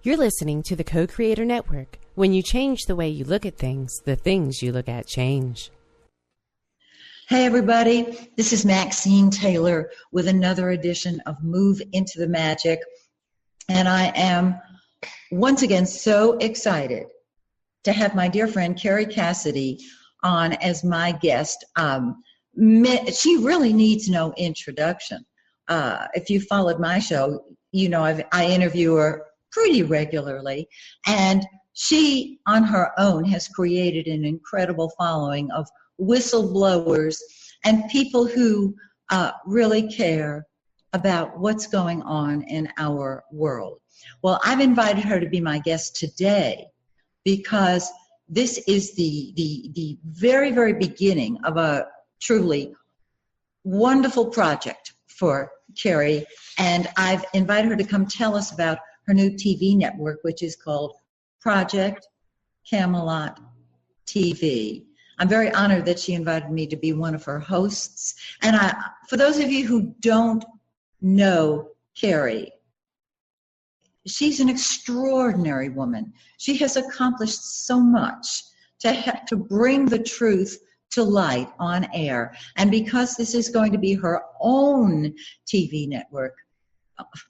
You're listening to the Co-Creator Network. When you change the way you look at things, the things you look at change. Hey everybody, this is Maxine Taylor with another edition of Move into the Magic. And I am once again so excited to have my dear friend Kerry Cassidy on as my guest. She really needs no introduction. If you followed my show, you know I interview her pretty regularly, and she on her own has created an incredible following of whistleblowers and people who really care about what's going on in our world. Well, I've invited her to be my guest today because this is the very, very beginning of a truly wonderful project for Kerry, and I've invited her to come tell us about her new TV network, which is called Project Camelot TV. I'm very honored that she invited me to be one of her hosts. And for those of you who don't know Kerry, she's an extraordinary woman. She has accomplished so much to bring the truth to light on air. And because this is going to be her own TV network,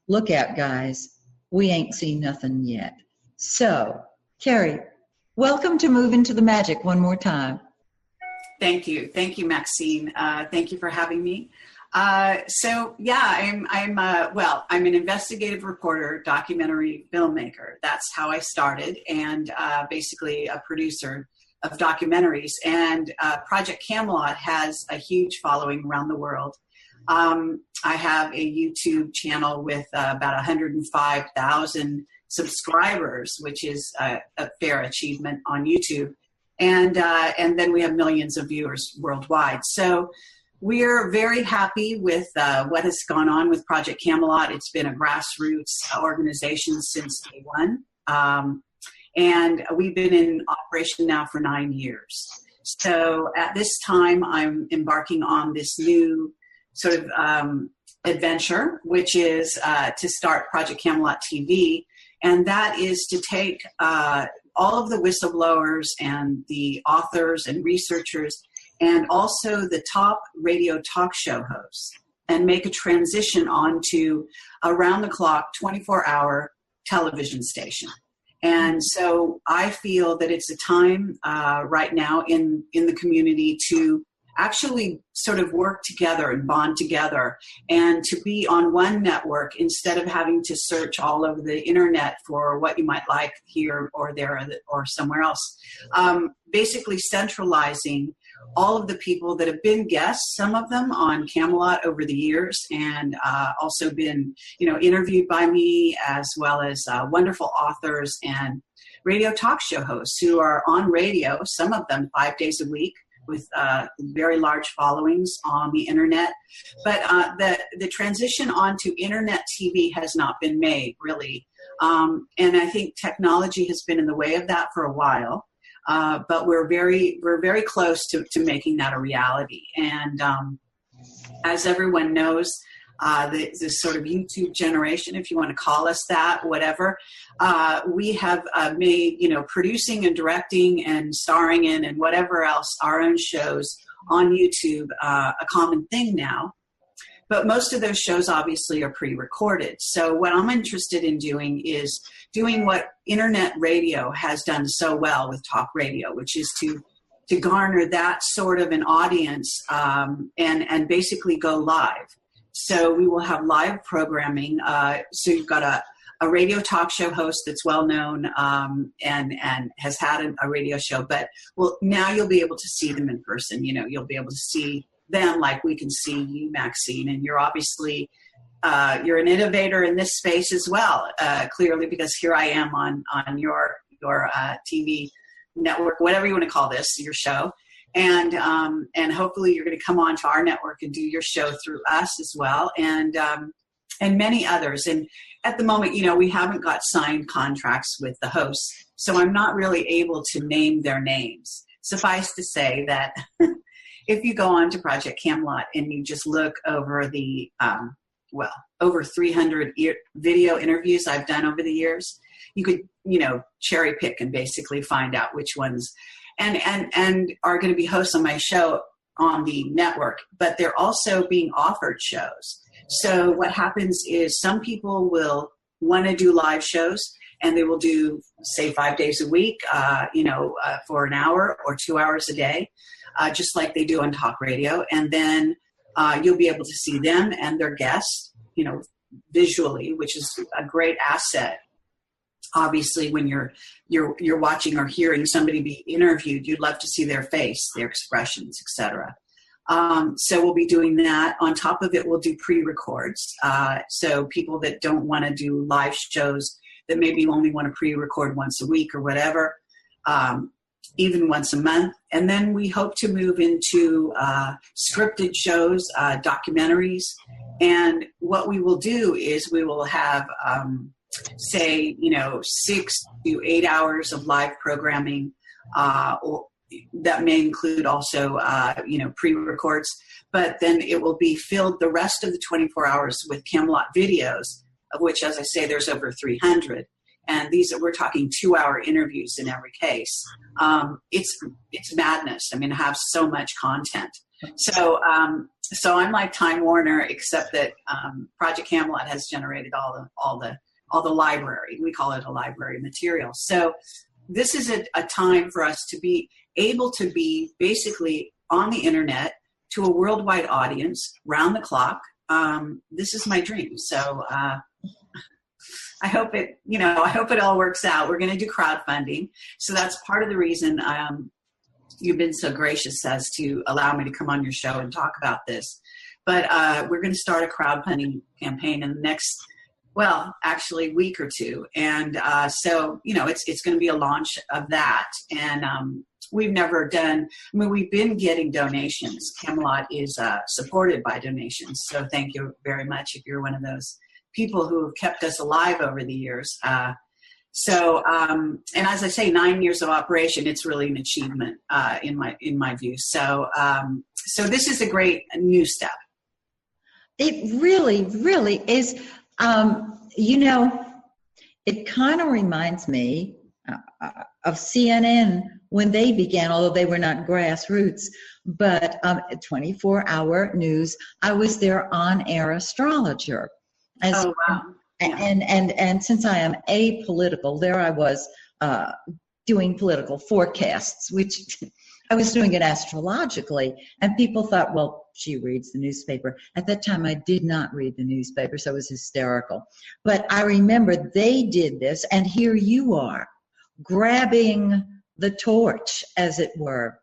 look out, guys. We ain't seen nothing yet. So, Kerry, welcome to Move into the Magic one more time. Thank you. Thank you, Maxine. Thank you for having me. I'm an investigative reporter, documentary filmmaker. That's how I started, and basically a producer of documentaries. And Project Camelot has a huge following around the world. I have a YouTube channel with about 105,000 subscribers, which is a fair achievement on YouTube. And then we have millions of viewers worldwide. So we're very happy with what has gone on with Project Camelot. It's been a grassroots organization since day one. And we've been in operation now for 9 years. So at this time, I'm embarking on this new sort of adventure, which is to start Project Camelot TV. And that is to take all of the whistleblowers and the authors and researchers and also the top radio talk show hosts and make a transition onto around-the-clock, 24-hour television station. And so I feel that it's a time right now in the community to actually sort of work together and bond together and to be on one network instead of having to search all over the internet for what you might like here or there or somewhere else. Basically centralizing all of the people that have been guests, some of them on Camelot over the years, and also been, interviewed by me, as well as wonderful authors and radio talk show hosts who are on radio, some of them 5 days a week, with very large followings on the internet. But the transition onto internet TV has not been made, really. And I think technology has been in the way of that for a while. But we're very close to making that a reality. And as everyone knows, this sort of YouTube generation, if you want to call us that, whatever, we have made, producing and directing and starring in and whatever else, our own shows on YouTube, a common thing now. But most of those shows obviously are pre-recorded. So what I'm interested in doing is doing what internet radio has done so well with talk radio, which is to garner that sort of an audience and basically go live. So we will have live programming. So you've got a radio talk show host that's well known and has had a radio show. But now you'll be able to see them in person. You'll be able to see them like we can see you, Maxine. And you're obviously you're an innovator in this space as well, clearly, because here I am on your TV network, whatever you want to call this, your show. And hopefully you're going to come on to our network and do your show through us as well, and many others. And at the moment, we haven't got signed contracts with the hosts, so I'm not really able to name their names. Suffice to say that if you go on to Project Camelot and you just look over the over 300 video interviews I've done over the years. You could, cherry pick and basically find out which ones and are going to be hosts on my show on the network, but they're also being offered shows. So what happens is some people will want to do live shows, and they will do, say, 5 days a week, for an hour or 2 hours a day, just like they do on talk radio. And then you'll be able to see them and their guests, visually, which is a great asset. Obviously, when you're watching or hearing somebody be interviewed, you'd love to see their face, their expressions, etc. So we'll be doing that. On top of it, we'll do pre-records. So people that don't want to do live shows, that maybe only want to pre-record once a week or whatever, even once a month. And then we hope to move into scripted shows, documentaries. And what we will do is we will have, say, 6 to 8 hours of live programming, or that may include also, pre-records, but then it will be filled the rest of the 24 hours with Camelot videos, of which, as I say, there's over 300. And we're talking 2-hour interviews in every case. It's madness. I mean, I have so much content. So I'm like Time Warner, except that Project Camelot has generated all the library. We call it a library material. So this is a time for us to be able to be basically on the internet to a worldwide audience, round the clock. This is my dream. So I hope it all works out. We're going to do crowdfunding. So that's part of the reason you've been so gracious as to allow me to come on your show and talk about this. But we're going to start a crowdfunding campaign in the next, week or two. And so, it's going to be a launch of that. And we've never done, we've been getting donations. Camelot is supported by donations. So thank you very much if you're one of those people who have kept us alive over the years. And as I say, 9 years of operation, it's really an achievement in my view. So this is a great new step. It really, really is. It kind of reminds me of CNN when they began, although they were not grassroots, but 24-hour news. I was their on-air astrologer. Oh, wow. Yeah. And since I am apolitical, there I was doing political forecasts, which I was doing it astrologically. And people thought, well, she reads the newspaper. At that time, I did not read the newspaper, so it was hysterical. But I remember they did this, and here you are, grabbing the torch, as it were,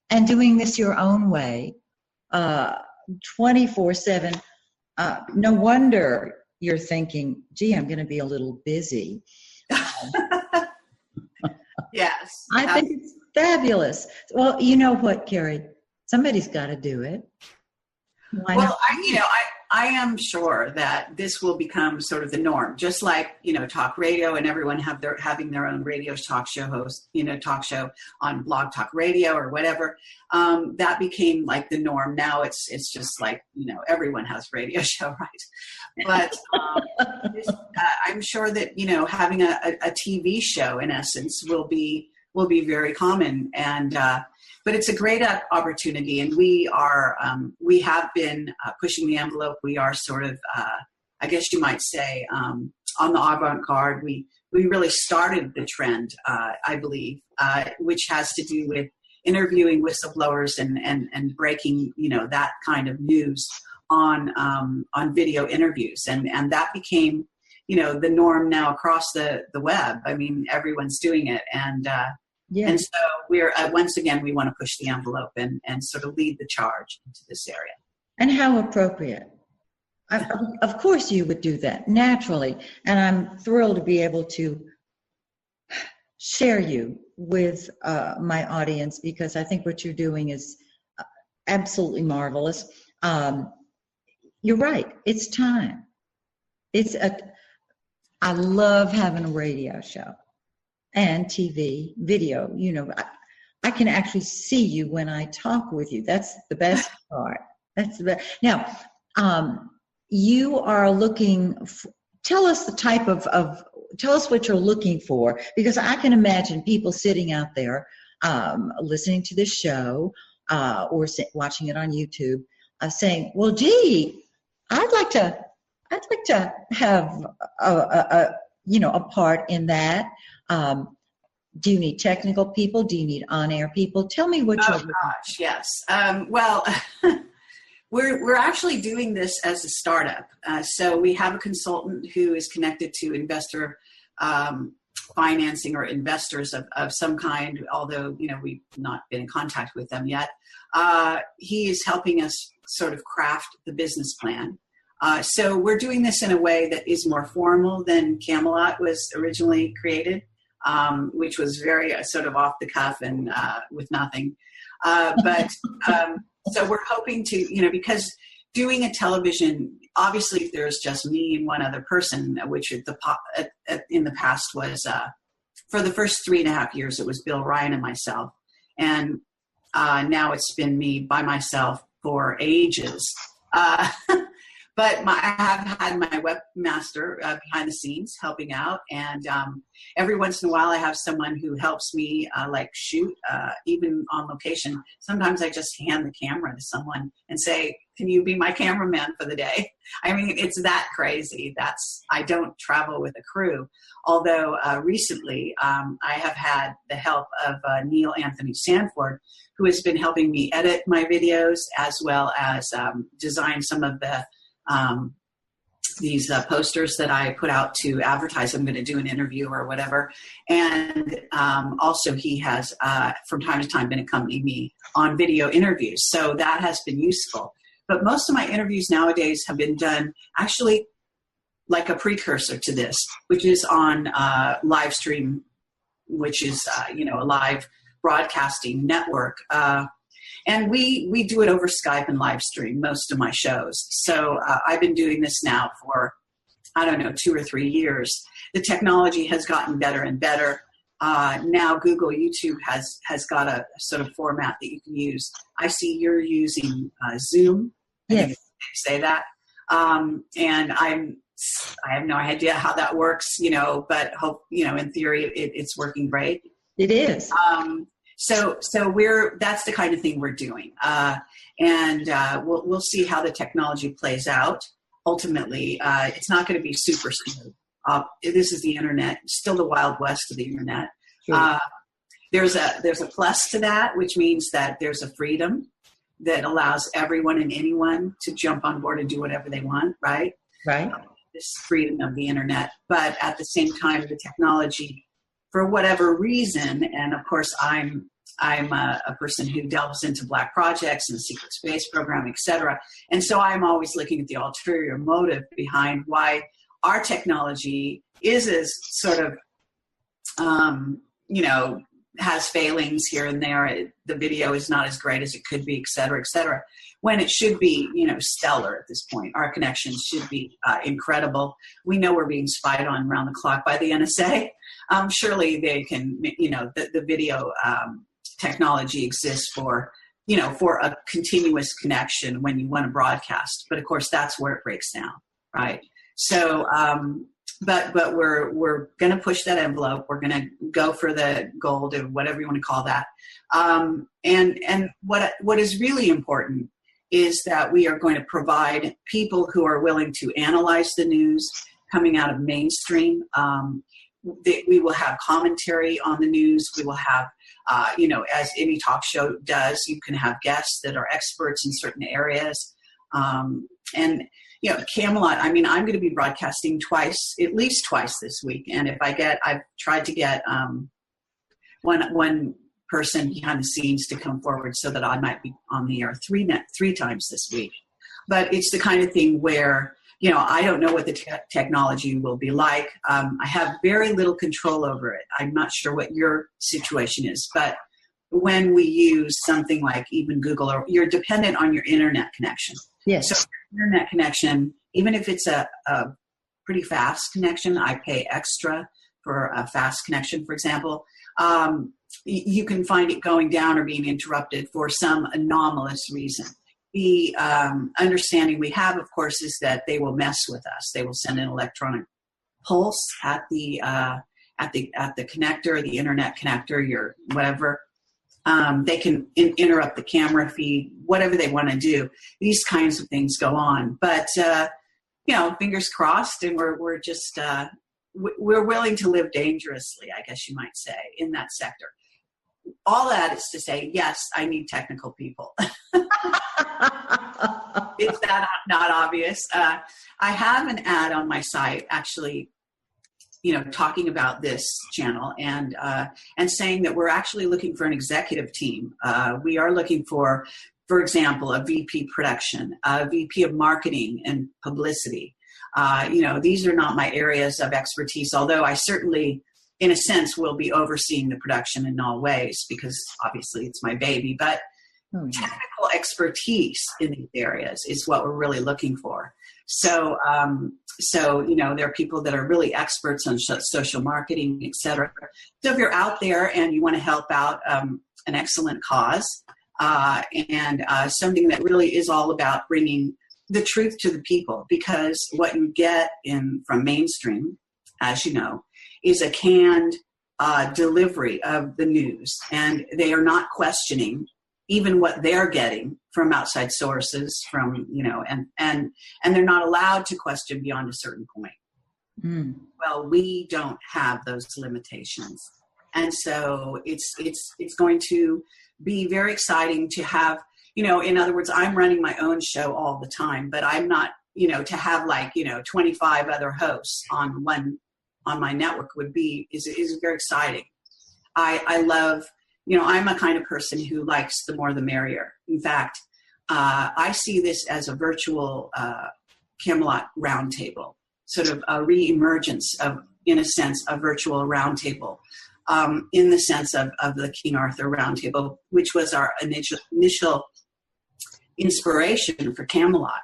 and doing this your own way, 24/7. No wonder you're thinking, gee, I'm going to be a little busy. Yes. I think it's fabulous. Well, you know what, Kerry? Somebody's got to do it. Why not? I am sure that this will become sort of the norm, just like, talk radio and everyone having their own radio talk show host, talk show on Blog Talk Radio or whatever. That became like the norm. Now it's just like, everyone has a radio show, right? But I'm sure that, having a TV show in essence will be very common. And, but it's a great opportunity, and we have been pushing the envelope. We are sort of, I guess you might say, on the avant-garde. We really started the trend, I believe, which has to do with interviewing whistleblowers and breaking, that kind of news on video interviews, and that became, the norm now across the web. I mean, everyone's doing it, and. Yeah. And so we're, once again, we want to push the envelope and sort of lead the charge into this area. And how appropriate. Of course you would do that, naturally. And I'm thrilled to be able to share you with my audience, because I think what you're doing is absolutely marvelous. You're right. It's time. I love having a radio show. And TV, video, I can actually see you when I talk with you. That's the best part. That's the best. Now, you are looking, tell us the type tell us what you're looking for, because I can imagine people sitting out there listening to this show or watching it on YouTube saying, well, gee, I'd like to have a part in that. Do you need technical people? Do you need on-air people? Tell me what you're looking for. Gosh, yes. Well, we're actually doing this as a startup. So we have a consultant who is connected to investor financing or investors of some kind, although, we've not been in contact with them yet. He is helping us sort of craft the business plan. So we're doing this in a way that is more formal than Camelot was originally created, which was very sort of off the cuff and with nothing. So we're hoping to, because doing a television, obviously if there's just me and one other person, which in the past was, for the first 3.5 years, it was Bill Ryan and myself. And now it's been me by myself for ages. But I have had my webmaster behind the scenes helping out. And every once in a while I have someone who helps me shoot, even on location. Sometimes I just hand the camera to someone and say, can you be my cameraman for the day? I mean, it's that crazy. I don't travel with a crew. Although recently I have had the help of Neil Anthony Sanford, who has been helping me edit my videos as well as design some of these posters that I put out to advertise I'm going to do an interview or whatever. And also he has, from time to time, been accompanying me on video interviews. So that has been useful. But most of my interviews nowadays have been done actually like a precursor to this, which is on live stream, which is, a live broadcasting network. And we do it over Skype and live stream, most of my shows. So I've been doing this now for, 2 or 3 years. The technology has gotten better and better. Now Google YouTube has got a sort of format that you can use. I see you're using Zoom. Yes. Say that. And I have no idea how that works, but hope, in theory it's working great. It is. So that's the kind of thing we're doing. And we'll see how the technology plays out. Ultimately, it's not going to be super smooth. This is the internet, still the Wild West of the internet. Sure. There's a plus to that, which means that there's a freedom that allows everyone and anyone to jump on board and do whatever they want, right? Right. This freedom of the internet. But at the same time, the technology, for whatever reason, and of course I'm a person who delves into Black projects and the secret space program, et cetera. And so I'm always looking at the ulterior motive behind why our technology is as sort of, has failings here and there. The video is not as great as it could be, et cetera, when it should be, stellar at this point. Our connections should be incredible. We know we're being spied on around the clock by the NSA. Surely they can, the video technology exists for a continuous connection when you want to broadcast. But of course, that's where it breaks down, right? So, but we're going to push that envelope. We're going to go for the gold or whatever you want to call that. And what is really important is that we are going to provide people who are willing to analyze the news coming out of mainstream. We will have commentary on the news. We will have, as any talk show does, you can have guests that are experts in certain areas. Camelot, I'm going to be broadcasting at least twice this week. And I've tried to get one person behind the scenes to come forward so that I might be on the air three times this week. But it's the kind of thing where, I don't know what the technology will be like. I have very little control over it. I'm not sure what your situation is, but when we use something like even Google, or you're dependent on your internet connection. Yes. So internet connection, even if it's a pretty fast connection, I pay extra for a fast connection, for example. You can find it going down or being interrupted for some anomalous reason. the understanding we have, of course, is that they will mess with us. They will send an electronic pulse at the connector, the internet connector, your whatever. They can interrupt the camera feed, whatever they want to do. These kinds of things go on, but fingers crossed, and we're just we're willing to live dangerously, I guess you might say, in that sector. All that is to say, yes, I need technical people. Is that not obvious? I have an ad on my site, actually, talking about this channel and saying that we're actually looking for an executive team. We are looking for example, a VP production, a VP of marketing and publicity. These are not my areas of expertise, although I certainly, in a sense, will be overseeing the production in all ways because obviously it's my baby. But technical expertise in these areas is what we're really looking for. So, there are people that are really experts on social marketing, et cetera. So if you're out there and you want to help out an excellent cause and something that really is all about bringing the truth to the people, because what you get from mainstream, as you know, is a canned delivery of the news, and they are not questioning even what they're getting from outside sources, and they're not allowed to question beyond a certain point. Mm. Well, we don't have those limitations, and so it's going to be very exciting to have. In other words, I'm running my own show all the time, but I'm not, to have 25 other hosts on my network is very exciting. I love, I'm a kind of person who likes the more the merrier. In fact, I see this as a virtual Camelot roundtable, sort of a re-emergence of, in a sense, a virtual roundtable, in the sense of the King Arthur roundtable, which was our initial inspiration for Camelot.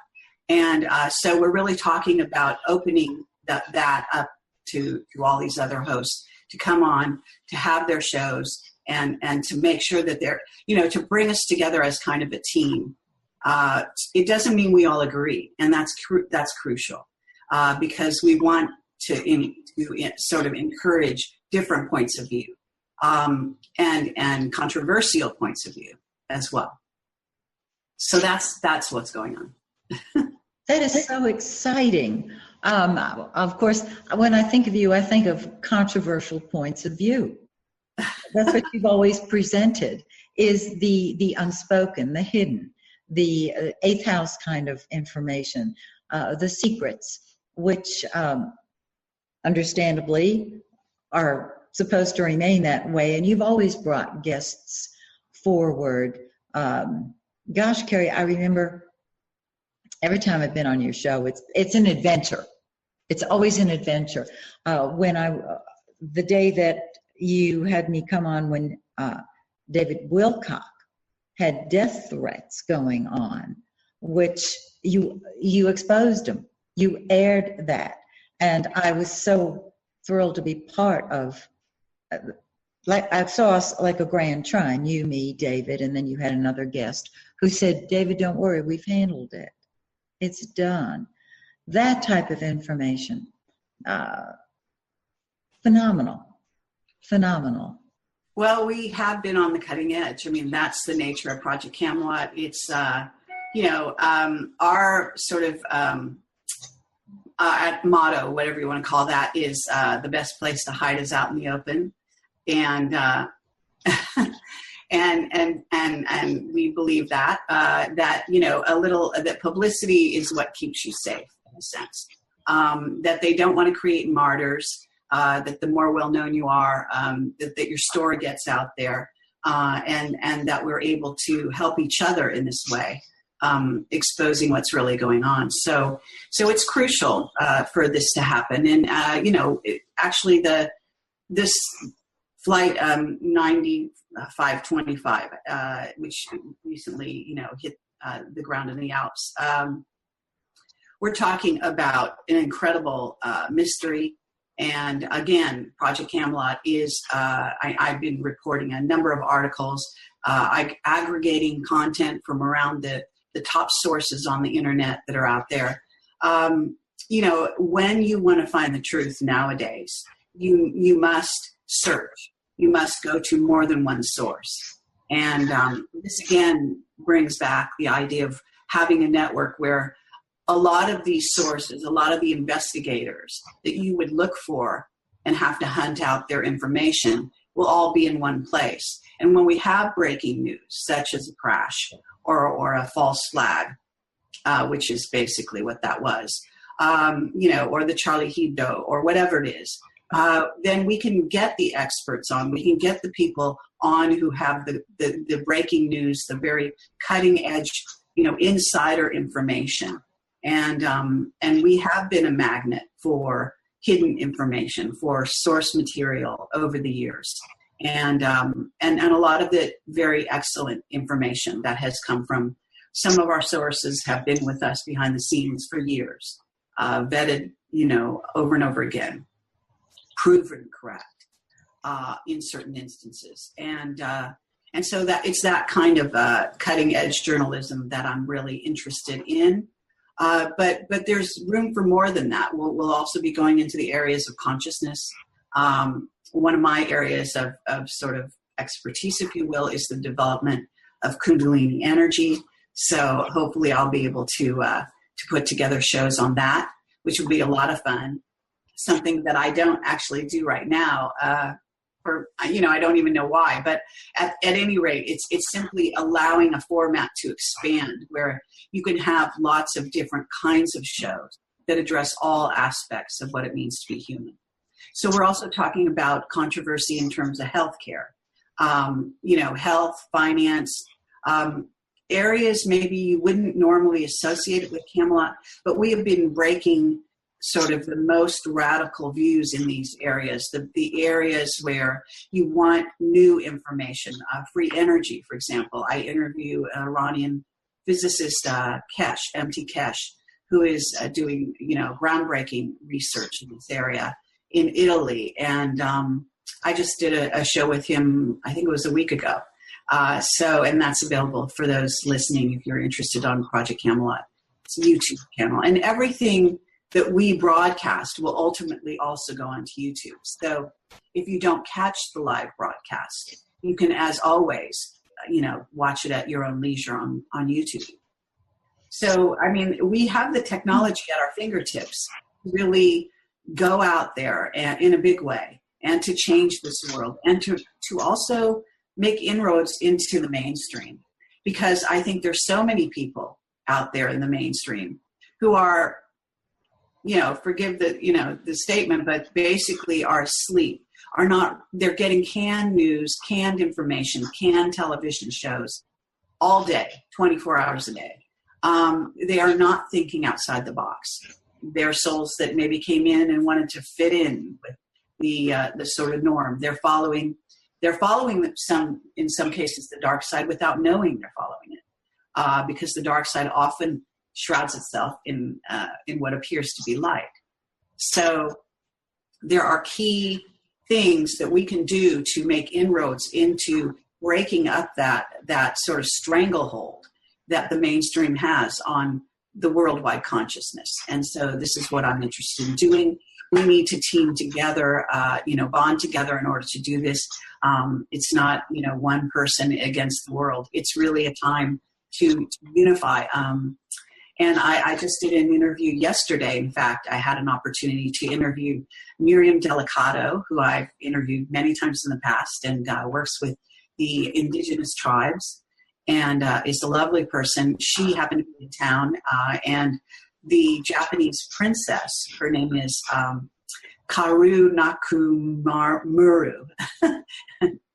And so we're really talking about opening that up to all these other hosts to come on, to have their shows, and to make sure that they're, to bring us together as kind of a team. It doesn't mean we all agree, and that's crucial, because we want to sort of encourage different points of view, and controversial points of view as well. So that's what's going on. That is so exciting. Of course, when I think of you, I think of controversial points of view. That's what you've always presented, is the unspoken, the hidden, the eighth house kind of information, the secrets, which understandably are supposed to remain that way. And you've always brought guests forward. Gosh, Kerry, I remember every time I've been on your show, it's an adventure. It's always an adventure. The day that you had me come on when David Wilcock had death threats going on, which you exposed them. You aired that. And I was so thrilled to be part of, I saw us like a grand trine, you, me, David, and then you had another guest who said, David, don't worry, we've handled it. It's done. That type of information, phenomenal. Well, we have been on the cutting edge. I mean, that's the nature of Project Camelot. It's, our sort of motto, whatever you want to call that, is the best place to hide is out in the open. And and we believe that that publicity is what keeps you safe, in a sense. That they don't want to create martyrs. That the more well-known you are, that your story gets out there, and that we're able to help each other in this way, exposing what's really going on. So it's crucial for this to happen. And actually, this flight 9525, which recently hit the ground in the Alps. We're talking about an incredible mystery. And again, Project Camelot is, I've been reporting a number of articles, aggregating content from around the the top sources on the internet that are out there. You know, when you want to find the truth nowadays, you must search. You must go to more than one source. And this again brings back the idea of having a network where a lot of these sources, a lot of the investigators that you would look for and have to hunt out their information will all be in one place. And when we have breaking news, such as a crash or a false flag, which is basically what that was, you know, or the Charlie Hebdo or whatever it is, then we can get the experts on, we can get the people on who have the breaking news, the very cutting edge, you know, insider information. And we have been a magnet for hidden information, for source material over the years. And a lot of the very excellent information that has come from some of our sources have been with us behind the scenes for years, vetted, you know, over and over again, proven correct in certain instances. And so that it's that kind of cutting edge journalism that I'm really interested in. But there's room for more than that. We'll also be going into the areas of consciousness. One of my areas of sort of expertise, if you will, is the development of Kundalini energy. So hopefully I'll be able to put together shows on that, which will be a lot of fun. Something that I don't actually do right now, or, you know, I don't even know why, but at any rate, it's simply allowing a format to expand where you can have lots of different kinds of shows that address all aspects of what it means to be human. So we're also talking about controversy in terms of healthcare, you know, health, finance, areas maybe you wouldn't normally associate it with Camelot, but we have been breaking sort of the most radical views in these areas, the areas where you want new information, free energy, for example. I interview an Iranian physicist, MT Kesh, who is doing, you know, groundbreaking research in this area in Italy. And I just did a show with him, I think it was a week ago. And that's available for those listening if you're interested on Project Camelot. It's a YouTube channel. And everything that we broadcast will ultimately also go onto YouTube. So if you don't catch the live broadcast, you can, as always, you know, watch it at your own leisure on YouTube. So, I mean, we have the technology at our fingertips to really go out there and, in a big way, and to change this world, and to also make inroads into the mainstream. Because I think there's so many people out there in the mainstream who are, you know, forgive the, you know, the statement, but basically are asleep, are not, they're getting canned news, canned information, canned television shows all day, 24 hours a day. They are not thinking outside the box. They're souls that maybe came in and wanted to fit in with the sort of norm. They're following some, in some cases, the dark side without knowing they're following it, because the dark side often shrouds itself in what appears to be light. So there are key things that we can do to make inroads into breaking up that sort of stranglehold that the mainstream has on the worldwide consciousness. And so this is what I'm interested in doing. We need to team together, bond together in order to do this. It's not, you know, one person against the world. It's really a time to unify. And I just did an interview yesterday. In fact, I had an opportunity to interview Miriam Delicato, who I've interviewed many times in the past, and works with the indigenous tribes, and is a lovely person. She happened to be in town, and the Japanese princess, her name is Karu Nakamuru,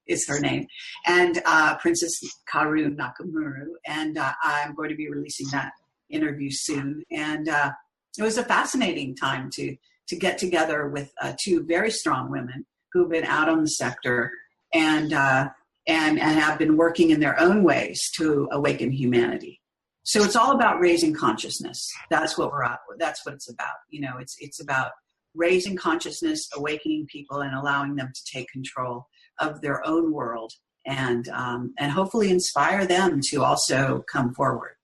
is her name, and Princess Karu Nakamuru, and I'm going to be releasing that interview soon. And it was a fascinating time to get together with two very strong women who've been out on the sector and have been working in their own ways to awaken humanity. So it's all about raising consciousness. That's what that's what it's about. You know, it's about raising consciousness, awakening people, and allowing them to take control of their own world, and hopefully inspire them to also come forward.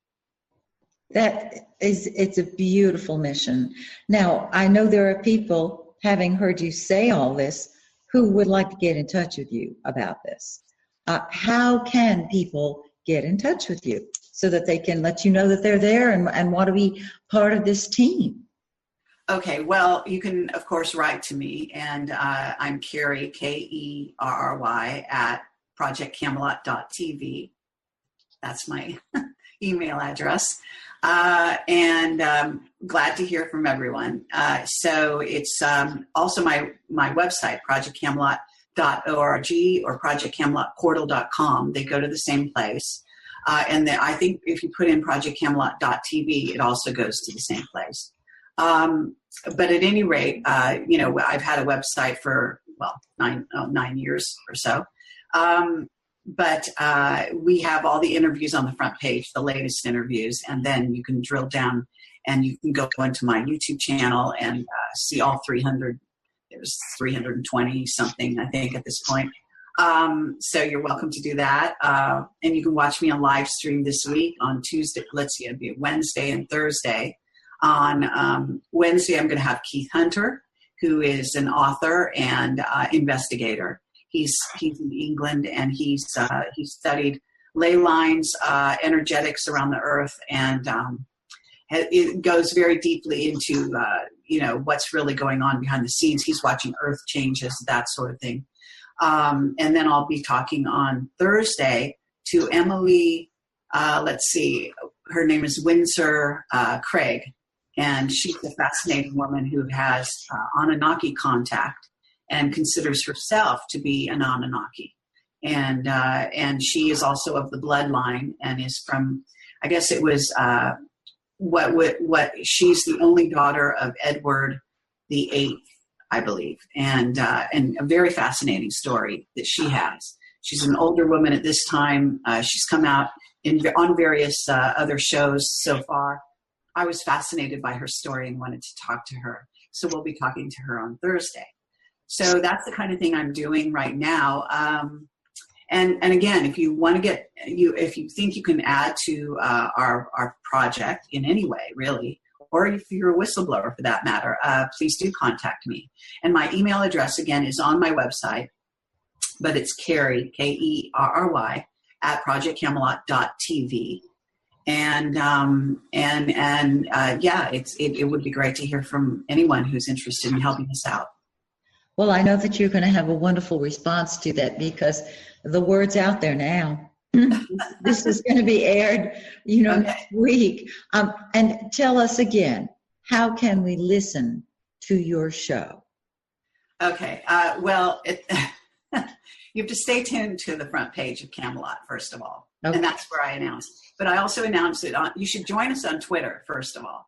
It's a beautiful mission. Now, I know there are people, having heard you say all this, who would like to get in touch with you about this. How can people get in touch with you so that they can let you know that they're there and want to be part of this team? Okay, well, you can, of course, write to me, and I'm Kerry, Kerry, at projectcamelot.tv. That's my email address. And glad to hear from everyone. So it's also my website, projectcamelot.org or projectcamelotportal.com. They go to the same place. And I think if you put in projectcamelot.tv, it also goes to the same place. But at any rate, I've had a website for, 9 years or so. But we have all the interviews on the front page, the latest interviews, and then you can drill down and you can go into my YouTube channel and see all 300. There's 320 something, I think, at this point. So you're welcome to do that. And you can watch me on live stream this week on Tuesday. Let's see, it'd be Wednesday and Thursday. On Wednesday, I'm going to have Keith Hunter, who is an author and investigator. He's in England, and he studied ley lines, energetics around the earth, and it goes very deeply into what's really going on behind the scenes. He's watching earth changes, that sort of thing. And then I'll be talking on Thursday to Emily. Let's see, her name is Windsor Craig, and she's a fascinating woman who has Anunnaki contact and considers herself to be an Anunnaki. And she is also of the bloodline and is from, I guess it was, she's the only daughter of Edward the VIII, I believe. And a very fascinating story that she has. She's an older woman at this time. She's come out on various other shows so far. I was fascinated by her story and wanted to talk to her. So we'll be talking to her on Thursday. So that's the kind of thing I'm doing right now. And again, if you want to if you think you can add to our project in any way, really, or if you're a whistleblower for that matter, please do contact me. And my email address again is on my website, but it's Kerry, Kerry, at projectcamelot.tv. And it would be great to hear from anyone who's interested in helping us out. Well, I know that you're going to have a wonderful response to that because the word's out there now. This is going to be aired, next week. And tell us again, how can we listen to your show? Okay. You have to stay tuned to the front page of Camelot, first of all. Okay. And that's where I announce. But I also announced it you should join us on Twitter, first of all.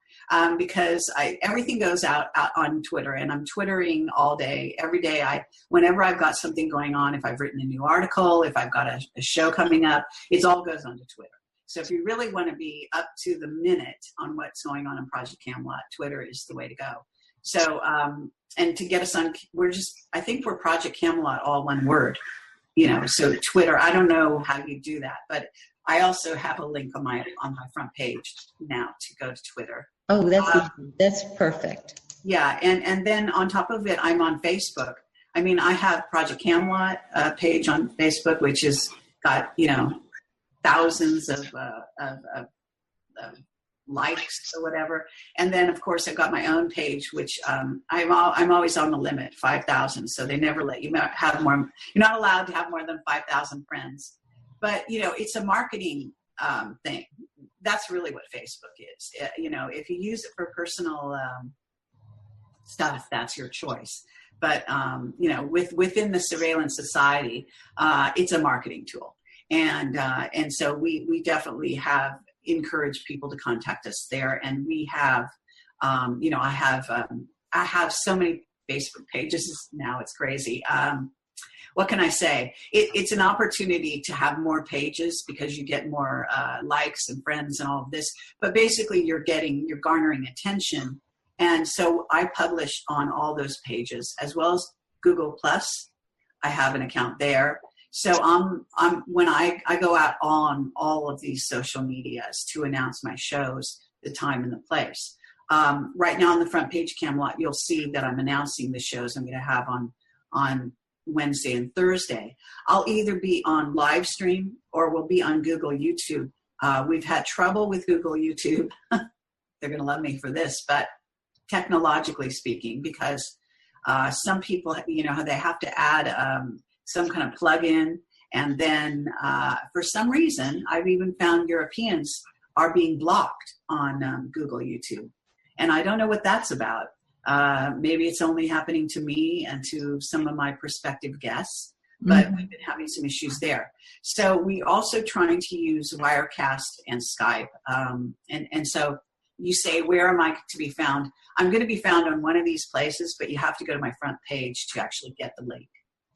Because everything goes out on Twitter, and I'm Twittering all day, every day. Whenever I've got something going on, if I've written a new article, if I've got a show coming up, it all goes onto Twitter. So if you really want to be up to the minute on what's going on in Project Camelot, Twitter is the way to go. So, and to get us on, I think we're Project Camelot, all one word, so Twitter, I don't know how you do that, but I also have a link on my front page now to go to Twitter. Oh, that's perfect. Yeah, and then on top of it, I'm on Facebook. I mean, I have Project Camelot page on Facebook, which has got thousands of likes or whatever. And then, of course, I've got my own page, which I'm always on the limit, 5,000. So they never let you have more. You're not allowed to have more than 5,000 friends. But it's a marketing thing. That's really what Facebook is. If you use it for personal stuff, that's your choice. But within the surveillance society, it's a marketing tool, and so we definitely have encouraged people to contact us there. And we have, I have so many Facebook pages now. It's crazy. What can I say? It's an opportunity to have more pages because you get more likes and friends and all of this. But basically, you're garnering attention. And so I publish on all those pages as well as Google Plus. I have an account there. So when I go out on all of these social medias to announce my shows, the time and the place. Right now on the front page of Camelot, you'll see that I'm announcing the shows I'm going to have on Wednesday and Thursday. I'll either be on live stream or we'll be on Google YouTube. We've had trouble with Google YouTube. They're going to love me for this, but technologically speaking, because some people, they have to add some kind of plug-in, and then for some reason, I've even found Europeans are being blocked on Google YouTube. And I don't know what that's about. Maybe it's only happening to me and to some of my prospective guests, but we've been having some issues there. So we're also trying to use Wirecast and Skype. And so you say, where am I to be found? I'm going to be found on one of these places, but you have to go to my front page to actually get the link.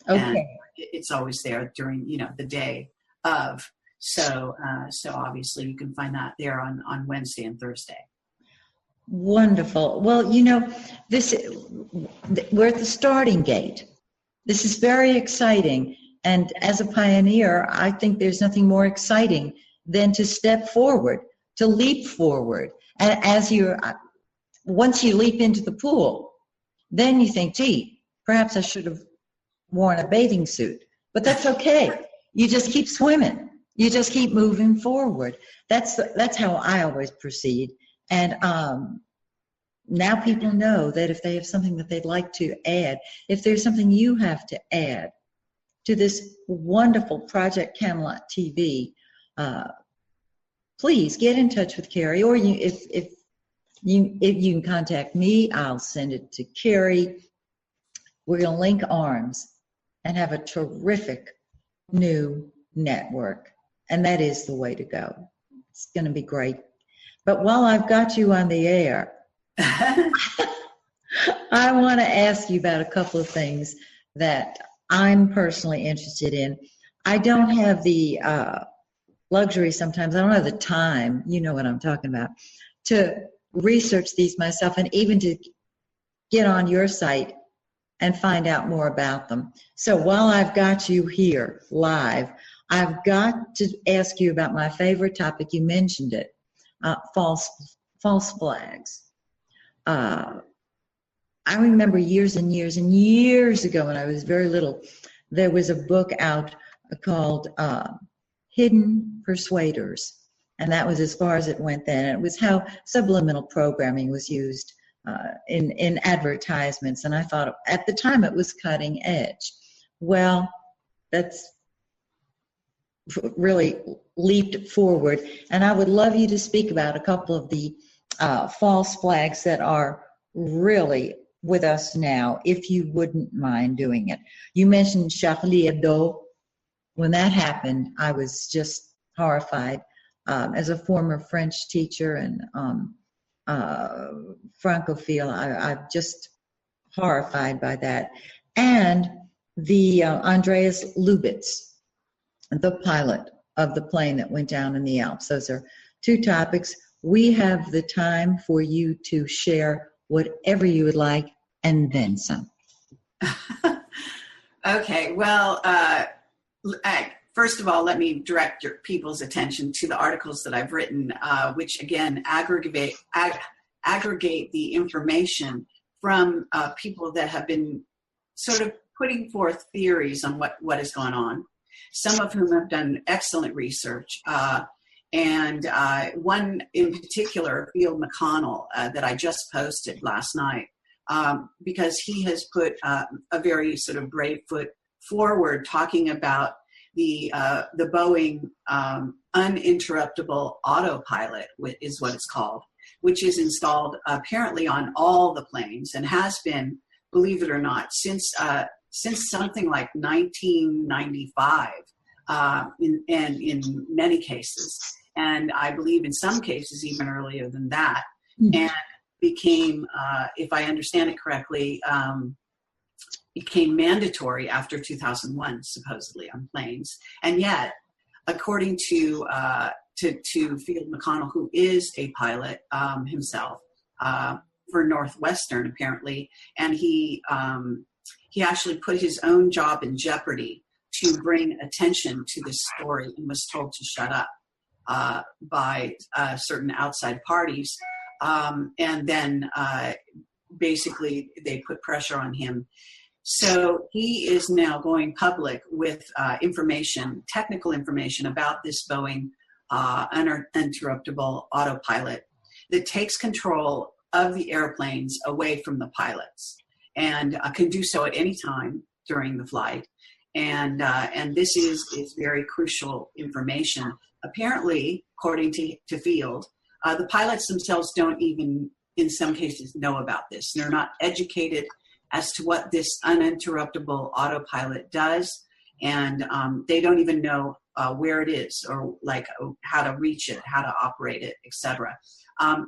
Okay. And it's always there during, the day of. So obviously you can find that there on Wednesday and Thursday. Wonderful. Well, we're at the starting gate. This is very exciting. And as a pioneer, I think there's nothing more exciting than to step forward, to leap forward. And once you leap into the pool, then you think, gee, perhaps I should have worn a bathing suit. But that's okay. You just keep swimming. You just keep moving forward. That's how I always proceed. And now people know that if they have something that they'd like to add, if there's something you have to add to this wonderful Project Camelot TV, please get in touch with Kerry, or if you can contact me, I'll send it to Kerry. We're going to link arms and have a terrific new network, and that is the way to go. It's going to be great. But while I've got you on the air, I want to ask you about a couple of things that I'm personally interested in. I don't have the luxury sometimes, I don't have the time, you know what I'm talking about, to research these myself and even to get on your site and find out more about them. So while I've got you here live, I've got to ask you about my favorite topic. You mentioned it, false flags. I remember years and years and years ago when I was very little, there was a book out called Hidden Persuaders, and that was as far as it went then. And it was how subliminal programming was used in advertisements, and I thought at the time it was cutting edge. Well, that's really leaped forward, and I would love you to speak about a couple of the false flags that are really with us now, if you wouldn't mind doing it. You mentioned Charlie Hebdo. When that happened, I was just horrified. As a former French teacher and Francophile, I'm just horrified by that. And the Andreas Lubitz, the pilot of the plane that went down in the Alps. Those are two topics. We have the time for you to share whatever you would like, and then some. Okay, well, first of all, let me direct your people's attention to the articles that I've written, which again aggregate the information from people that have been sort of putting forth theories on what has gone on, some of whom have done excellent research. And one in particular, Field McConnell, that I just posted last night, because he has put a very sort of brave foot forward talking about the Boeing uninterruptible autopilot is what it's called, which is installed apparently on all the planes and has been, believe it or not, since something like 1995, in many cases. And I believe in some cases even earlier than that, and became, if I understand it correctly, became mandatory after 2001, supposedly, on planes. And yet, according to Field McConnell, who is a pilot himself for Northwestern, apparently, and he actually put his own job in jeopardy to bring attention to this story and was told to shut up. by certain outside parties. And then basically they put pressure on him. So he is now going public with information, technical information about this Boeing uninterruptible autopilot that takes control of the airplanes away from the pilots, and can do so at any time during the flight. And this is very crucial information. Apparently, according to Field, the pilots themselves don't even, in some cases, know about this. They're not educated as to what this uninterruptible autopilot does, and they don't even know where it is, or like how to reach it, how to operate it, etc.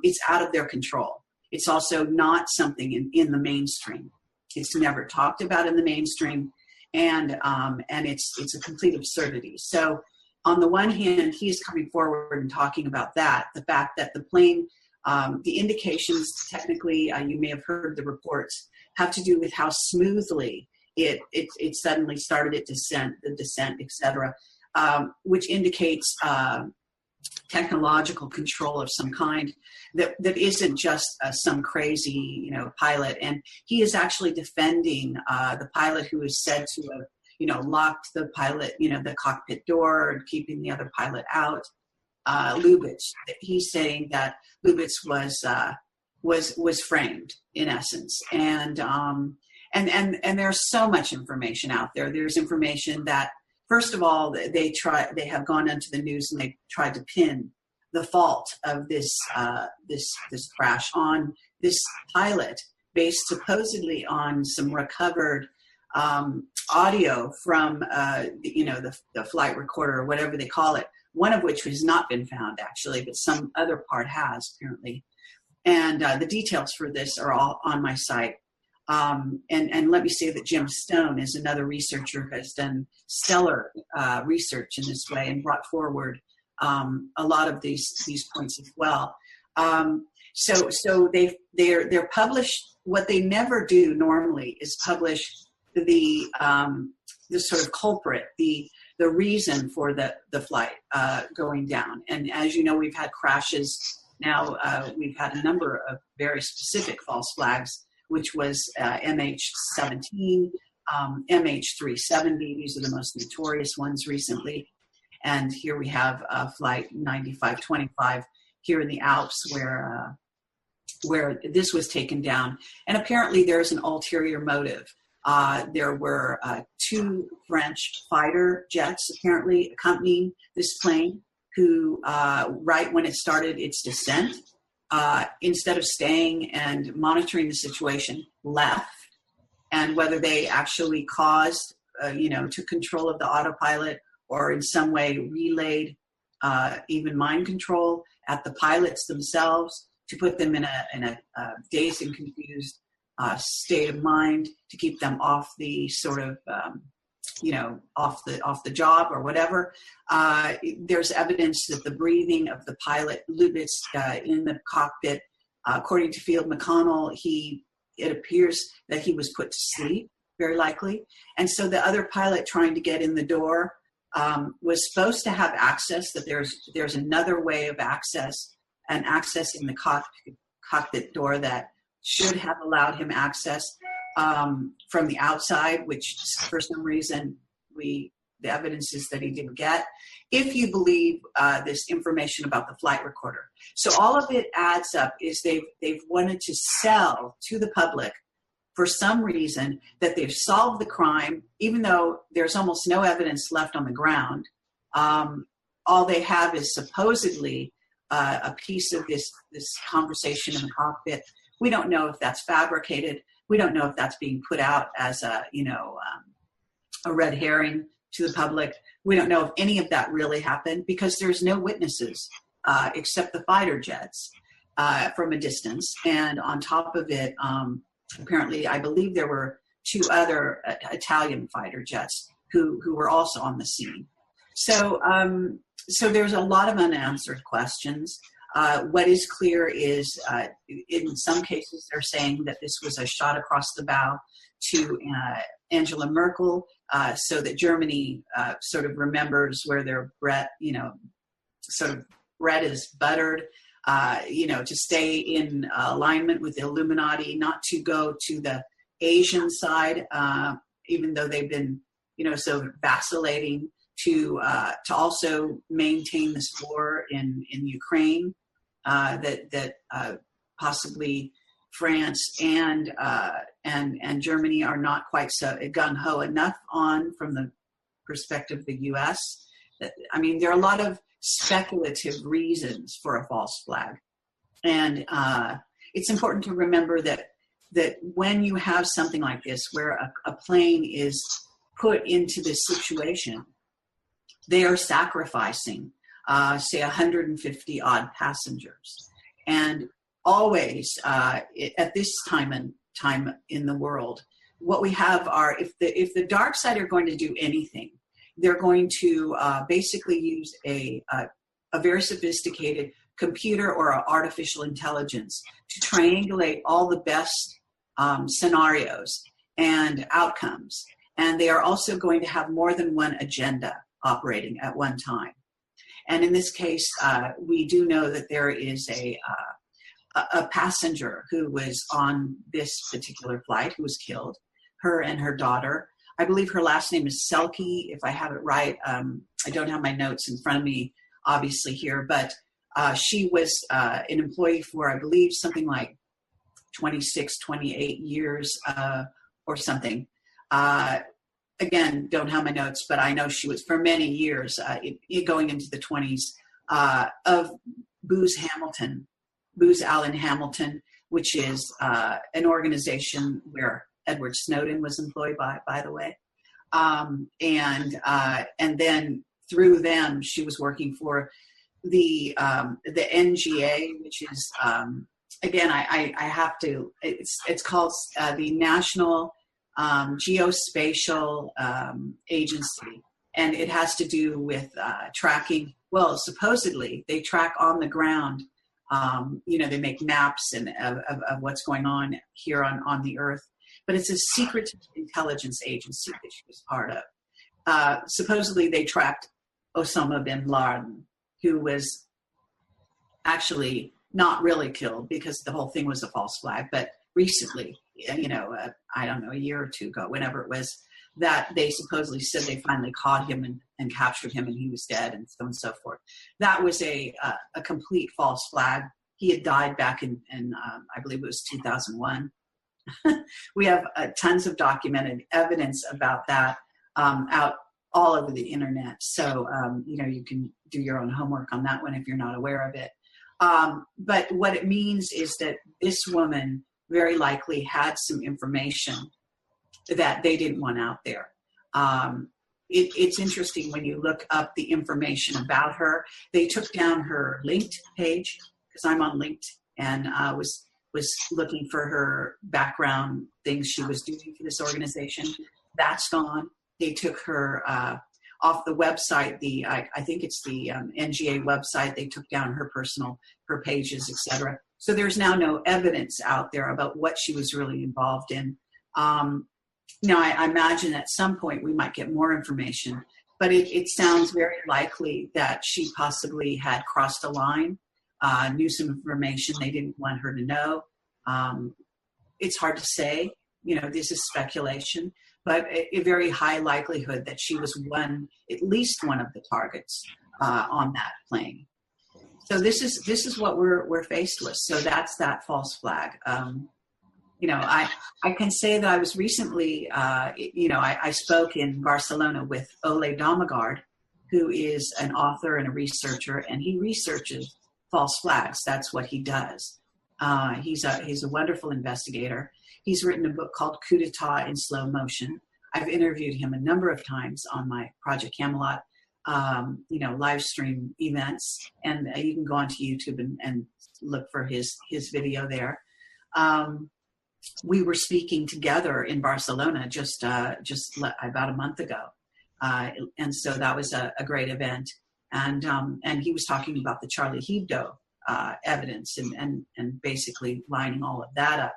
It's out of their control. It's also not something in the mainstream. It's never talked about in the mainstream, and it's a complete absurdity. So on the one hand, he's coming forward and talking about that, the fact that the plane, the indications technically, you may have heard the reports, have to do with how smoothly it suddenly started its descent, the descent, etc., which indicates technological control of some kind that isn't just some crazy, pilot. And he is actually defending the pilot who is said to have, locked the pilot, the cockpit door, and keeping the other pilot out. Lubitz. He's saying that Lubitz was framed in essence, and there's so much information out there. There's information that, first of all, they have gone into the news and they tried to pin the fault of this crash on this pilot, based supposedly on some recovered audio from the flight recorder, or whatever they call it. One of which has not been found actually, but some other part has apparently. And the details for this are all on my site. And let me say that Jim Stone is another researcher who has done stellar research in this way and brought forward a lot of these points as well. So they're published. What they never do normally is publish the sort of culprit, the reason for the flight going down. And as you know, we've had crashes now. We've had a number of very specific false flags, which was MH17, MH370. These are the most notorious ones recently. And here we have flight 9525 here in the Alps, where this was taken down. And apparently there's an ulterior motive. There were 2 French fighter jets apparently accompanying this plane who, right when it started its descent, instead of staying and monitoring the situation, left. And whether they actually caused, took control of the autopilot, or in some way relayed even mind control at the pilots themselves to put them in a dazed and confused state of mind, to keep them off the sort of, off the job or whatever. There's evidence that the breathing of the pilot, Lubitz, in the cockpit, according to Field McConnell, it appears that he was put to sleep, very likely. And so the other pilot trying to get in the door was supposed to have access, that there's another way of access, and access in the cockpit door that should have allowed him access from the outside, which for some reason the evidence is that he didn't get, if you believe this information about the flight recorder. So all of it adds up is they've wanted to sell to the public for some reason that they've solved the crime, even though there's almost no evidence left on the ground. All they have is supposedly a piece of this conversation in the cockpit. We don't know if that's fabricated. We don't know if that's being put out as a red herring to the public. We don't know if any of that really happened, because there's no witnesses except the fighter jets from a distance. And on top of it, apparently, I believe there were 2 other Italian fighter jets who were also on the scene. So there's a lot of unanswered questions. What is clear is, in some cases, they're saying that this was a shot across the bow to Angela Merkel, so that Germany sort of remembers where their sort of bread is buttered, to stay in alignment with the Illuminati, not to go to the Asian side, even though they've been, sort of vacillating, to also maintain this war in Ukraine, that possibly France and Germany are not quite so gung-ho enough on from the perspective of the U.S. I mean, there are a lot of speculative reasons for a false flag. And it's important to remember that when you have something like this, where a plane is put into this situation, they are sacrificing, say, 150 odd passengers. And always at this time in the world, what we have are, if the dark side are going to do anything, they're going to basically use a very sophisticated computer or artificial intelligence to triangulate all the best scenarios and outcomes. And they are also going to have more than one agenda operating at one time. And in this case, we do know that there is a passenger who was on this particular flight who was killed, her and her daughter. I believe her last name is Selke, if I have it right. I don't have my notes in front of me, obviously, here, but she was an employee for, I believe, something like 26, 28 years or something. Again, don't have my notes, but I know she was for many years, going into the 20s, of Booz Allen Hamilton, which is an organization where Edward Snowden was employed by the way. And then through them, she was working for the NGA, which is, again, I have to, it's called the National Geospatial Agency, and it has to do with tracking. Well, supposedly they track on the ground. They make maps of what's going on here on the earth, but it's a secret intelligence agency that she was part of. Supposedly they tracked Osama bin Laden, who was actually not really killed because the whole thing was a false flag, but recently, I don't know, a year or two ago, whenever it was, that they supposedly said they finally caught him and captured him and he was dead and so on and so forth. That was a complete false flag. He had died back in I believe it was 2001. We have tons of documented evidence about that out all over the internet. So, you can do your own homework on that one if you're not aware of it. But what it means is that this woman very likely had some information that they didn't want out there. It's interesting when you look up the information about her. They took down her linked page, because I'm on linked, and was looking for her background, things she was doing for this organization. That's gone. They took her off the website. I think it's the NGA website. They took down her pages, etc. So there's now no evidence out there about what she was really involved in. I imagine at some point we might get more information, but it sounds very likely that she possibly had crossed a line, knew some information they didn't want her to know. It's hard to say, this is speculation, but a very high likelihood that she was at least one of the targets on that plane. So this is what we're faced with. So that's that false flag. I can say that I was recently, I spoke in Barcelona with Ole Damagard, who is an author and a researcher, and he researches false flags. That's what he does. He's a wonderful investigator. He's written a book called Coup d'etat in Slow Motion. I've interviewed him a number of times on my Project Camelot, live stream events, and you can go onto YouTube and look for his video there. We were speaking together in Barcelona just about a month ago, and so that was a great event. And he was talking about the Charlie Hebdo evidence and basically lining all of that up,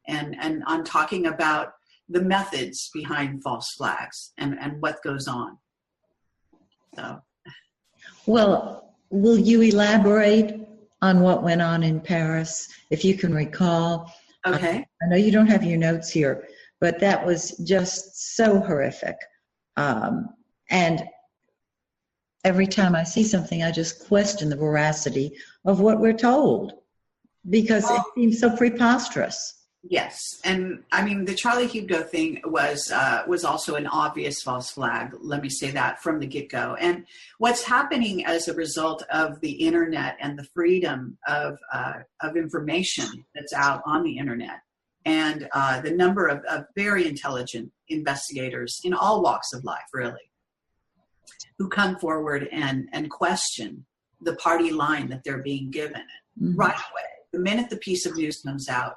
and I'm talking about the methods behind false flags and what goes on. So, well, will you elaborate on what went on in Paris, if you can recall? Okay. I know you don't have your notes here, but that was just so horrific. And every time I see something, I just question the veracity of what we're told, because it seems so preposterous. Yes, and I mean the Charlie Hebdo thing was also an obvious false flag. Let me say that from the get-go. And what's happening as a result of the internet and the freedom of information that's out on the internet, and the number of very intelligent investigators in all walks of life, really, who come forward and question the party line that they're being given right away. The minute the piece of news comes out,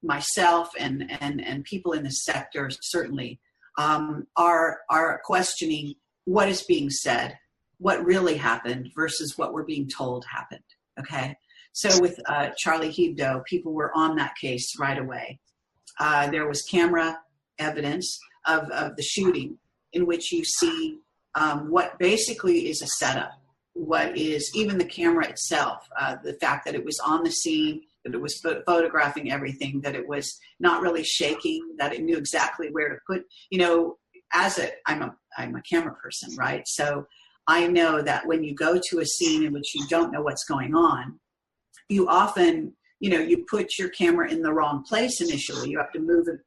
myself and people in the sector certainly are questioning what is being said, what really happened versus what we're being told happened. Okay, so with Charlie Hebdo, people were on that case right away. There was camera evidence of the shooting, in which you see what basically is a setup. What is even the camera itself, the fact that it was on the scene, that it was photographing everything, that it was not really shaking, that it knew exactly where to put, I'm a camera person, right? So I know that when you go to a scene in which you don't know what's going on, you often, you put your camera in the wrong place initially. You have to move it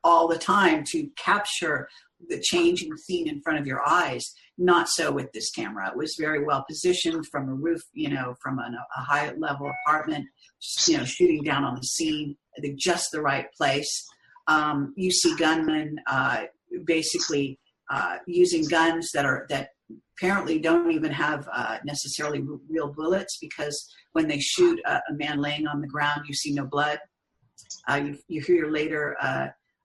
all the time to capture the changing scene in front of your eyes. Not so with this camera. It was very well positioned from a roof, from a high level apartment, shooting down on the scene, I think just the right place. You see gunmen basically using guns that apparently don't even have necessarily real bullets, because when they shoot a man laying on the ground, you see no blood. You hear later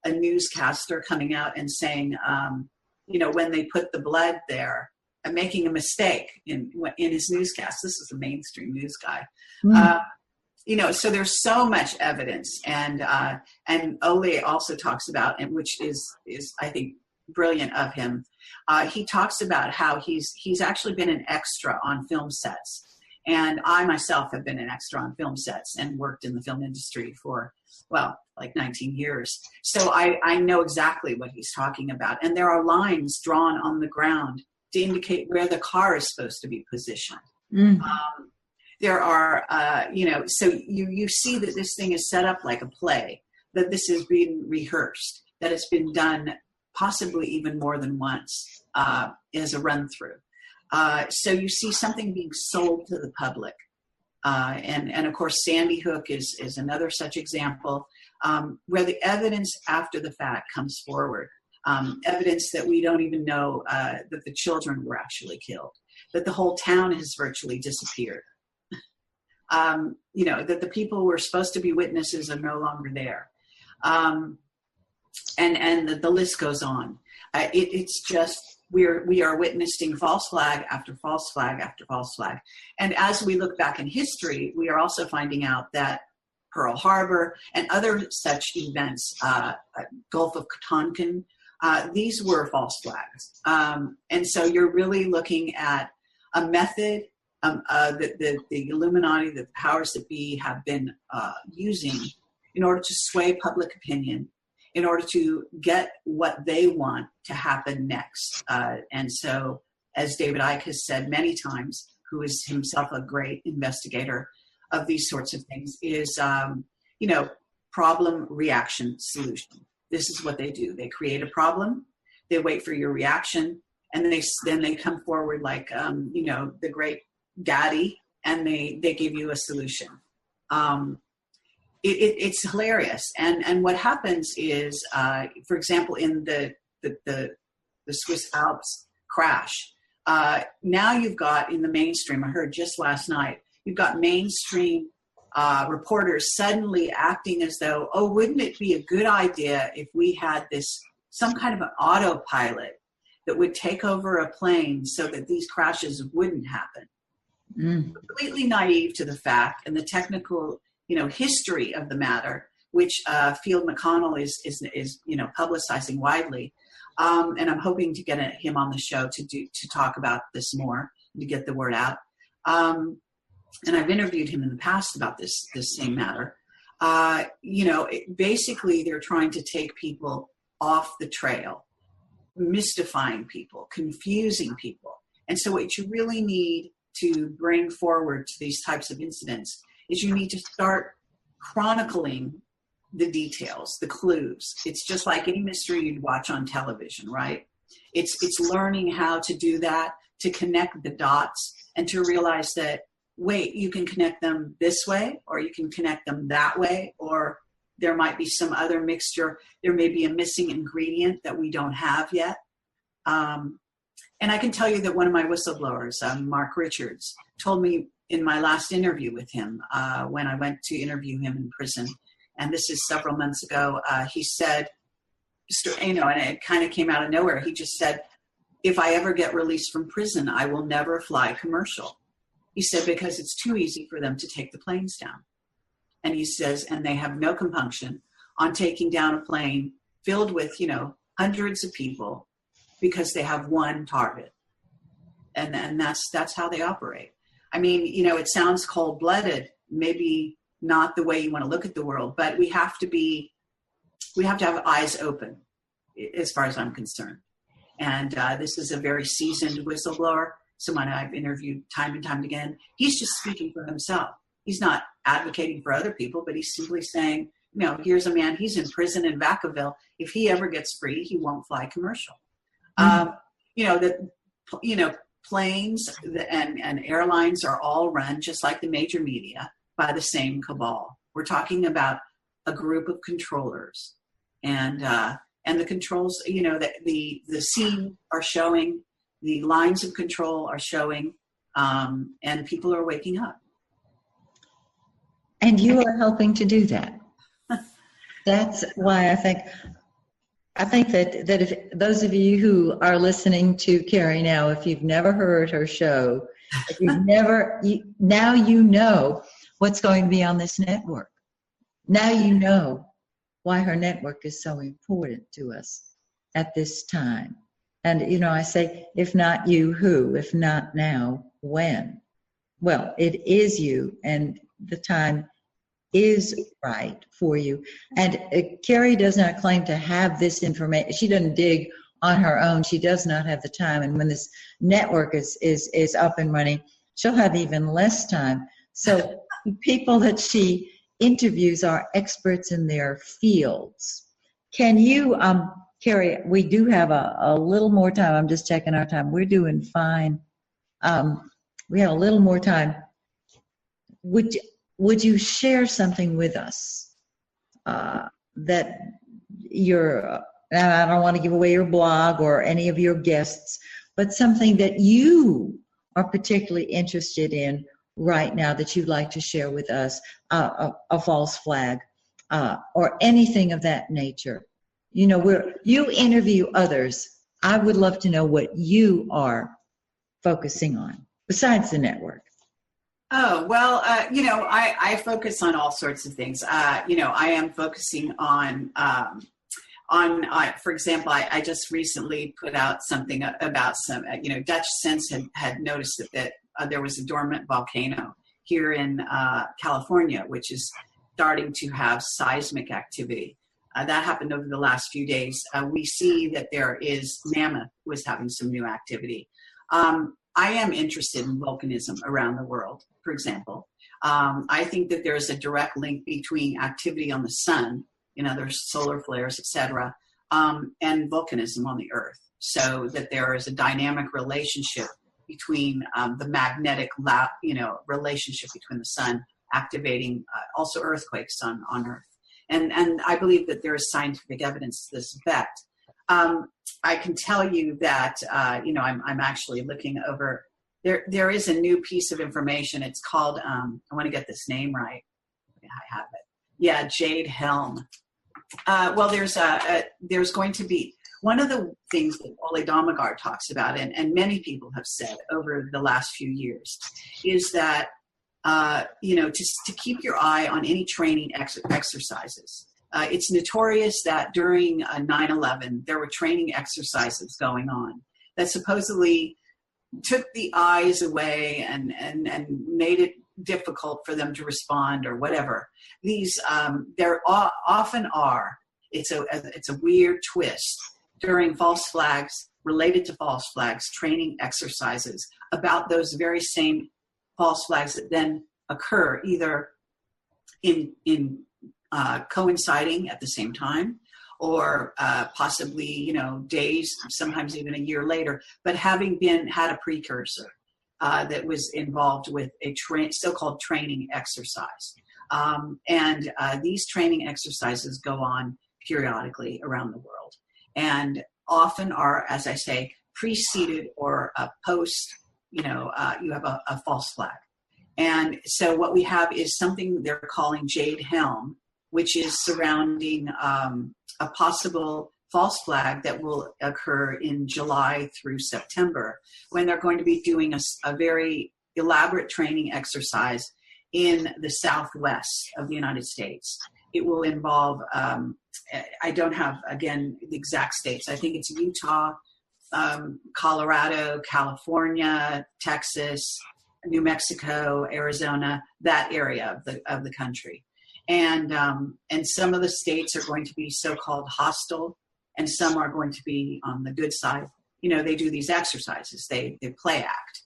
a newscaster coming out and saying, when they put the blood there, and making a mistake in his newscast. This is a mainstream news guy. So there's so much evidence, and Ole also talks about, and which is I think brilliant of him. He talks about how he's actually been an extra on film sets, and I myself have been an extra on film sets and worked in the film industry for like 19 years. So I know exactly what he's talking about. And there are lines drawn on the ground to indicate where the car is supposed to be positioned. There are, so you see that this thing is set up like a play, that this is being rehearsed, that it's been done possibly even more than once as a run through. So you see something being sold to the public. And of course, Sandy Hook is another such example, where the evidence after the fact comes forward. Evidence that we don't even know that the children were actually killed, that the whole town has virtually disappeared. That the people who were supposed to be witnesses are no longer there. And the list goes on. It's just, we are witnessing false flag after false flag after false flag. And as we look back in history, we are also finding out that Pearl Harbor and other such events, Gulf of Tonkin, these were false flags. And so you're really looking at a method that the Illuminati, the powers that be, have been using in order to sway public opinion, in order to get what they want to happen next. And so, as David Icke has said many times, who is himself a great investigator of these sorts of things, is, problem, reaction, solution. This is what they do. They create a problem, they wait for your reaction, and then they come forward like, the great daddy, and they give you a solution. It's hilarious. And what happens is, for example, in the Swiss Alps crash, now you've got in the mainstream, I heard just last night, you've got mainstream reporters suddenly acting as though, wouldn't it be a good idea if we had some kind of an autopilot that would take over a plane so that these crashes wouldn't happen. Completely naive to the fact and the technical history of the matter, which Field McConnell is publicizing widely, and I'm hoping to get him on the show to talk about this more. to get the word out. And I've interviewed him in the past about this same matter. Basically they're trying to take people off the trail, mystifying people, confusing people. And so what you really need to bring forward to these types of incidents is you need to start chronicling the details, the clues. It's just like any mystery you'd watch on television, right? It's learning how to do that, to connect the dots and to realize that, wait, you can connect them this way, or you can connect them that way, or there might be some other mixture. There may be a missing ingredient that we don't have yet. And I can tell you that one of my whistleblowers, Mark Richards, told me in my last interview with him, when I went to interview him in prison, and this is several months ago, he said, and it kind of came out of nowhere. He just said, if I ever get released from prison, I will never fly commercial. He said, because it's too easy for them to take the planes down. And he says, and they have no compunction on taking down a plane filled with, hundreds of people because they have one target. And that's how they operate. I mean, it sounds cold-blooded, maybe not the way you want to look at the world, but we have to have eyes open as far as I'm concerned. And this is a very seasoned whistleblower, someone I've interviewed time and time again. He's just speaking for himself. He's not advocating for other people, but he's simply saying, here's a man, he's in prison in Vacaville. If he ever gets free, he won't fly commercial. Planes and airlines are all run, just like the major media, by the same cabal. We're talking about a group of controllers. And the controls, that the scene are showing, the lines of control are showing, and people are waking up. And you are helping to do that. That's why I think that if those of you who are listening to Kerry now, if you've never heard her show, if you've now you know what's going to be on this network. Now you know why her network is so important to us at this time. And, I say, if not you, who? If not now, when? Well, it is you, and the time is right for you. And Kerry does not claim to have this information. She doesn't dig on her own. She does not have the time. And when this network is up and running, she'll have even less time. So the people that she interviews are experts in their fields. Can you, Kerry, we do have a little more time. I'm just checking our time. We're doing fine. We have a little more time. Would you share something with us that I don't want to give away your blog or any of your guests, but something that you are particularly interested in right now that you'd like to share with us, a false flag, or anything of that nature? You interview others. I would love to know what you are focusing on besides the network. Oh, well, I focus on all sorts of things. I am focusing on, for example, I just recently put out something about some, Dutch Sense had noticed that there was a dormant volcano here in California, which is starting to have seismic activity. That happened over the last few days. We see that Mammoth was having some new activity. I am interested in volcanism around the world, for example. I think that there's a direct link between activity on the sun, there's solar flares, etc., and volcanism on the earth, so that there is a dynamic relationship between the magnetic, relationship between the sun activating also earthquakes on Earth. And I believe that there is scientific evidence to this effect. I can tell you that, I'm actually looking over, there is a new piece of information. It's called, I want to get this name right. I have it. Yeah, Jade Helm. Well, there's going to be, one of the things that Ole Damagard talks about, and many people have said over the last few years, is that, to keep your eye on any training exercises. It's notorious that during 9/11, there were training exercises going on that supposedly took the eyes away and made it difficult for them to respond or whatever. These there often are. It's a weird twist during false flags, related to false flags, training exercises about those very same false flags that then occur either in coinciding at the same time, or possibly, days, sometimes even a year later, but having had a precursor that was involved with a so-called training exercise. And these training exercises go on periodically around the world, and often are, as I say, preceded or post, you have a false flag. And so what we have is something they're calling Jade Helm, which is surrounding a possible false flag that will occur in July through September, when they're going to be doing a very elaborate training exercise in the southwest of the United States. It will involve, I don't have, again, the exact states. I think it's Utah, Colorado, California, Texas, New Mexico, Arizona, that area of the country. And some of the states are going to be so-called hostile, and some are going to be on the good side. They do these exercises, they play act.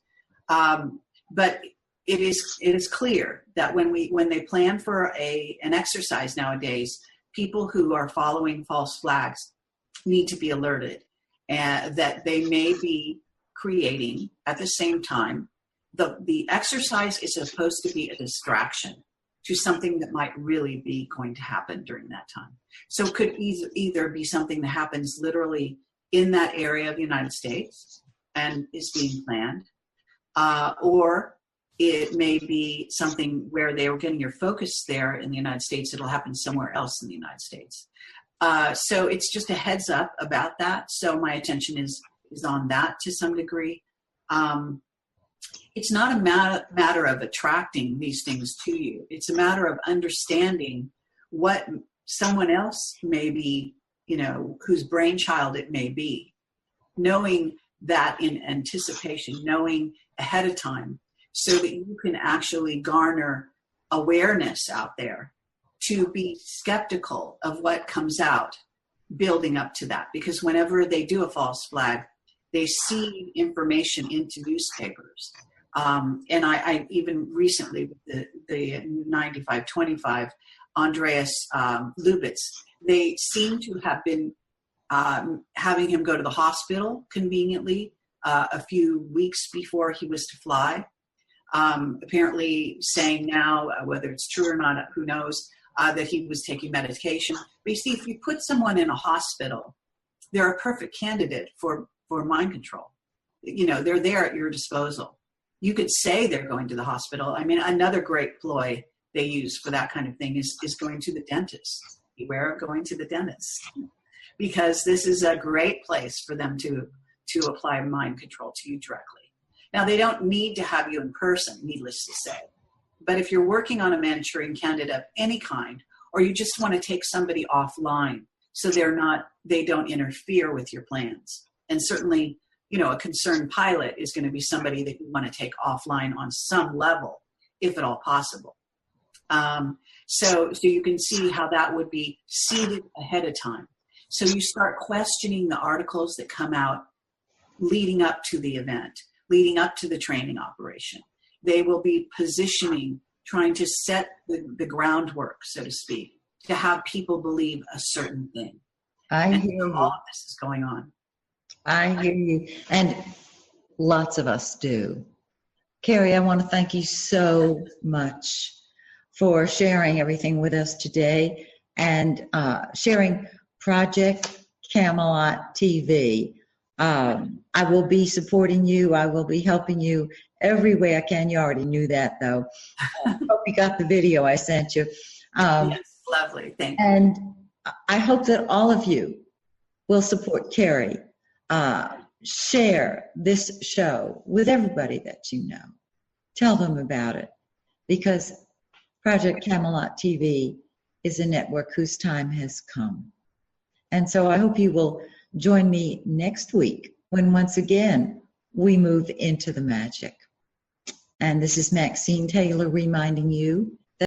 But it is clear that when they plan for an exercise nowadays, people who are following false flags need to be alerted, and that they may be creating at the same time. The exercise is supposed to be a distraction to something that might really be going to happen during that time. So it could either be something that happens literally in that area of the United States and is being planned, or it may be something where they were getting your focus there in the United States. It'll happen somewhere else in the United States. So it's just a heads up about that. So my attention is on that to some degree. It's not a matter of attracting these things to you. It's a matter of understanding what someone else may be, whose brainchild it may be, knowing that in anticipation, knowing ahead of time, so that you can actually garner awareness out there to be skeptical of what comes out building up to that. Because whenever they do a false flag, they see information into newspapers. And I even recently, with the 9525, Andreas Lubitz, they seem to have been having him go to the hospital conveniently a few weeks before he was to fly. Apparently saying now, whether it's true or not, who knows, that he was taking medication. But you see, if you put someone in a hospital, they're a perfect candidate for mind control. They're there at your disposal. You could say they're going to the hospital. I mean, another great ploy they use for that kind of thing is going to the dentist. Beware of going to the dentist, because this is a great place for them to apply mind control to you directly. Now, they don't need to have you in person, needless to say. But if you're working on a Manchurian candidate of any kind, or you just want to take somebody offline so they don't interfere with your plans. And certainly, a concerned pilot is going to be somebody that you want to take offline on some level, if at all possible. So you can see how that would be seeded ahead of time. So you start questioning the articles that come out leading up to the event, leading up to the training operation. They will be positioning, trying to set the groundwork, so to speak, to have people believe a certain thing. I hear you. All of this is going on. I hear you. And lots of us do. Kerry, I want to thank you so much for sharing everything with us today and sharing Project Camelot TV. I will be supporting you. I will be helping you every way I can. You already knew that, though. I hope you got the video I sent you. Yes, lovely. Thank you. And I hope that all of you will support Kerry. Share this show with everybody that you know. Tell them about it, because Project Camelot TV is a network whose time has come. And so I hope you will join me next week when once again we move into the magic. And this is Maxine Taylor reminding you